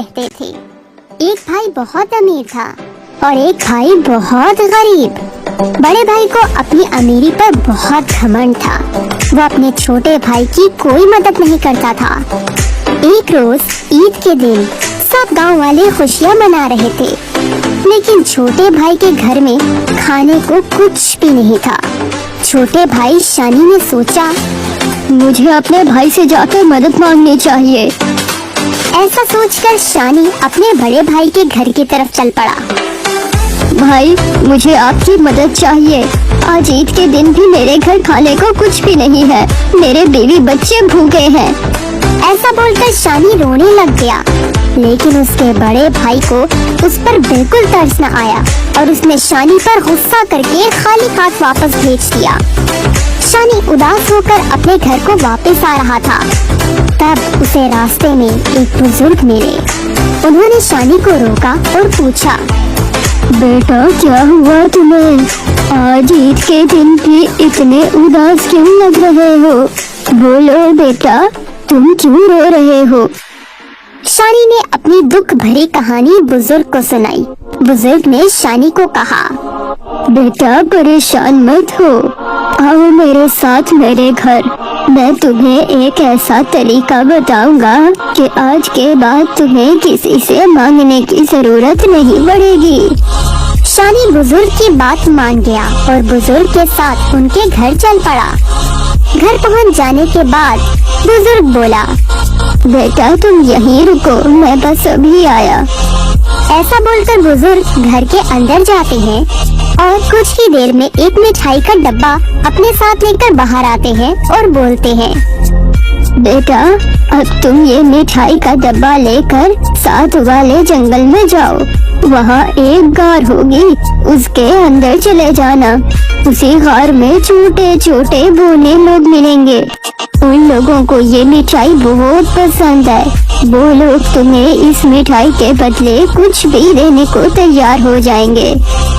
रहते थे। एक भाई बहुत अमीर था और एक भाई बहुत गरीब। बड़े भाई को अपनी अमीरी पर बहुत घमंड था। वो अपने छोटे भाई की कोई मदद नहीं करता था। एक रोज ईद के दिन सब गांव वाले खुशियां मना रहे थे, लेकिन छोटे भाई के घर में खाने को कुछ भी नहीं था। छोटे भाई शानी ने सोचा, मुझे अपने भाई से जाकर मदद मांगनी चाहिए। ऐसा सोचकर शानी अपने बड़े भाई के घर की तरफ चल पड़ा। भाई, मुझे आपकी मदद चाहिए। आज ईद के दिन भी मेरे घर खाने को कुछ भी नहीं है। मेरे बीवी बच्चे भूखे हैं। ऐसा बोलकर शानी रोने लग गया, लेकिन उसके बड़े भाई को उस पर बिल्कुल तरस न आया और उसने शानी पर गुस्सा करके खाली हाथ वापस भेज दिया। शानी उदास होकर अपने घर को वापस आ रहा था। तब उसे रास्ते में एक बुजुर्ग मिले। उन्होंने शानी को रोका और पूछा, बेटा क्या हुआ तुम्हें? आज ईद के दिन भी इतने उदास क्यों लग रहे हो? बोलो बेटा, तुम क्यों रो रहे हो? शानी ने अपनी दुख भरी कहानी बुजुर्ग को सुनाई। बुजुर्ग ने शानी को कहा, बेटा परेशान मत हो, आओ मेरे साथ मेरे घर। मैं तुम्हें एक ऐसा तरीका बताऊंगा कि आज के बाद तुम्हें किसी से मांगने की जरूरत नहीं पड़ेगी। शानी बुजुर्ग की बात मान गया और बुजुर्ग के साथ उनके घर चल पड़ा। घर पहुंच जाने के बाद बुजुर्ग बोला, बेटा तुम यहीं रुको, मैं बस अभी आया। ऐसा बोलकर बुजुर्ग घर के अंदर जाते हैं और कुछ ही देर में एक मिठाई का डब्बा अपने साथ लेकर बाहर आते हैं और बोलते हैं, बेटा अब तुम ये मिठाई का डब्बा लेकर साथ वाले जंगल में जाओ। वहाँ एक गार होगी, उसके अंदर चले जाना। उसी गार में छोटे छोटे बूढ़े लोग मिलेंगे। उन लोगों को ये मिठाई बहुत पसंद है। वो लोग तुम्हें इस मिठाई के बदले कुछ भी देने को तैयार हो जाएंगे।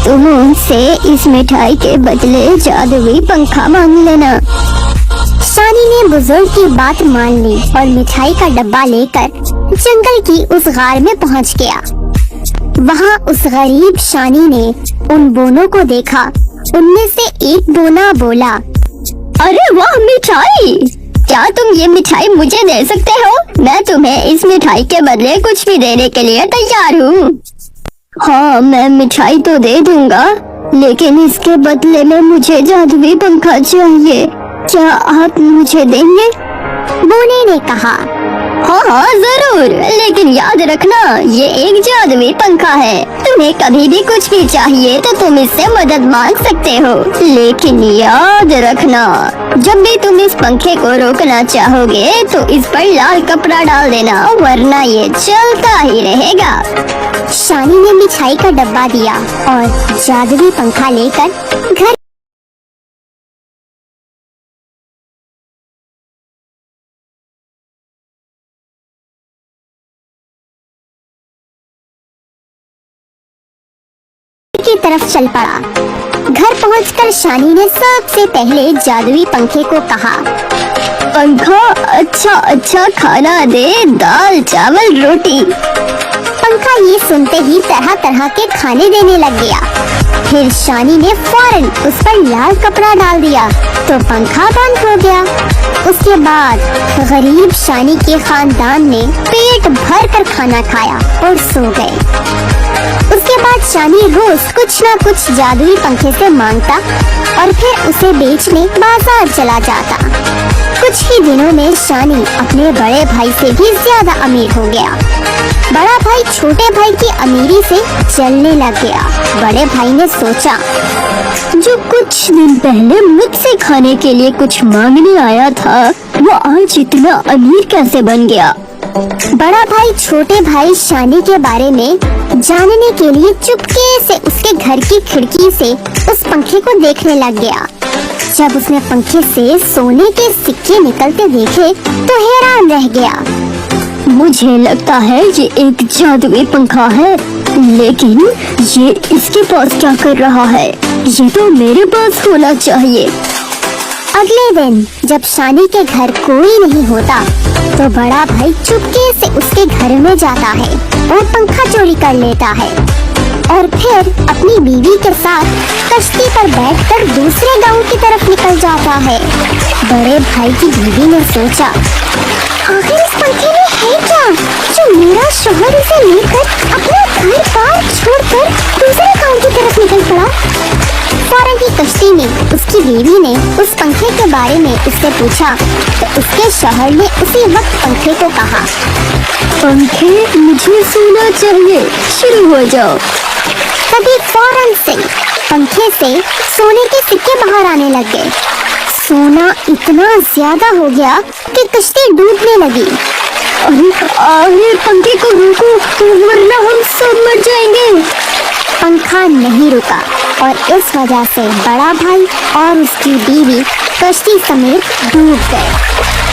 तुम उनसे इस मिठाई के बदले जादुई पंखा मांग लेना। शानी ने बुजुर्ग की बात मान ली और मिठाई का डब्बा लेकर जंगल की उस गार में पहुंच गया। वहाँ उस गरीब शानी ने उन बोनों को देखा। उनमें से एक बोना बोला, अरे वाह मिठाई, क्या तुम ये मिठाई मुझे दे सकते हो? मैं तुम्हें इस मिठाई के बदले कुछ भी देने के लिए तैयार हूँ। हाँ, मैं मिठाई तो दे दूंगा, लेकिन इसके बदले में मुझे जादुई पंखा चाहिए। क्या आप मुझे देंगे? बोने ने कहा, हाँ जरूर, लेकिन याद रखना ये एक जादुई पंखा है। तुम्हें कभी भी कुछ भी चाहिए तो तुम इससे मदद मांग सकते हो, लेकिन याद रखना जब भी तुम इस पंखे को रोकना चाहोगे तो इस पर लाल कपड़ा डाल देना, वरना ये चलता ही रहेगा। शानी ने मिठाई का डब्बा दिया और जादुई पंखा लेकर घर की तरफ चल पड़ा। घर पहुंचकर शानी ने सबसे पहले जादुई पंखे को कहा, पंखा अच्छा अच्छा खाना दे, दाल चावल रोटी। पंखा ये सुनते ही तरह तरह के खाने देने लग गया। फिर शानी ने फौरन उस पर लाल कपड़ा डाल दिया तो पंखा बंद हो गया। उसके बाद गरीब शानी के खानदान ने पेट भर कर खाना खाया और सो गए। उसके बाद शानी रोज कुछ न कुछ जादुई पंखे से मांगता और फिर उसे बेचने बाजार चला जाता। कुछ ही दिनों में शानी अपने बड़े भाई से भी ज्यादा अमीर हो गया। बड़ा भाई छोटे भाई की अमीरी से जलने लग गया। बड़े भाई ने सोचा, जो कुछ दिन पहले मुझसे खाने के लिए कुछ मांगने आया था, वो आज इतना अमीर कैसे बन गया? बड़ा भाई छोटे भाई शानी के बारे में जानने के लिए चुपके से उसके घर की खिड़की से उस पंखे को देखने लग गया। जब उसने पंखे से सोने के सिक्के निकलते देखे तो हैरान रह गया। मुझे लगता है ये एक जादुई पंखा है, लेकिन ये इसके पास क्या कर रहा है? ये तो मेरे पास होना चाहिए। अगले दिन जब शानी के घर कोई नहीं होता तो बड़ा भाई चुपके से उसके घर में जाता है और पंखा चोरी कर लेता है और फिर अपनी बीवी के साथ कश्ती पर बैठकर दूसरे गांव की तरफ निकल जाता है। बड़े भाई की बीवी ने सोचा, आखिर इस पंखे में है क्या जो मेरा शोहर इसे लेकर अपना घर बार छोड़कर दूसरे गांव की तरफ निकल पड़ा। फौरन ही कश्ती में उसकी बीवी ने उस पंखे के बारे में उससे पूछा तो उसके शौहर ने उसी वक्त पंखे को कहा, पंखे मुझे सोना चाहिए, शुरू हो जाओ। तभी फौरन से पंखे से सोने के सिक्के बाहर आने लग गए। सोना इतना ज्यादा हो गया कि कश्ती डूबने लगी। अरे पंखे को रोको वरना हम सब मर जाएंगे। पंखा नहीं रुका और इस वजह से बड़ा भाई और उसकी बीवी कश्ती समेत डूब गए।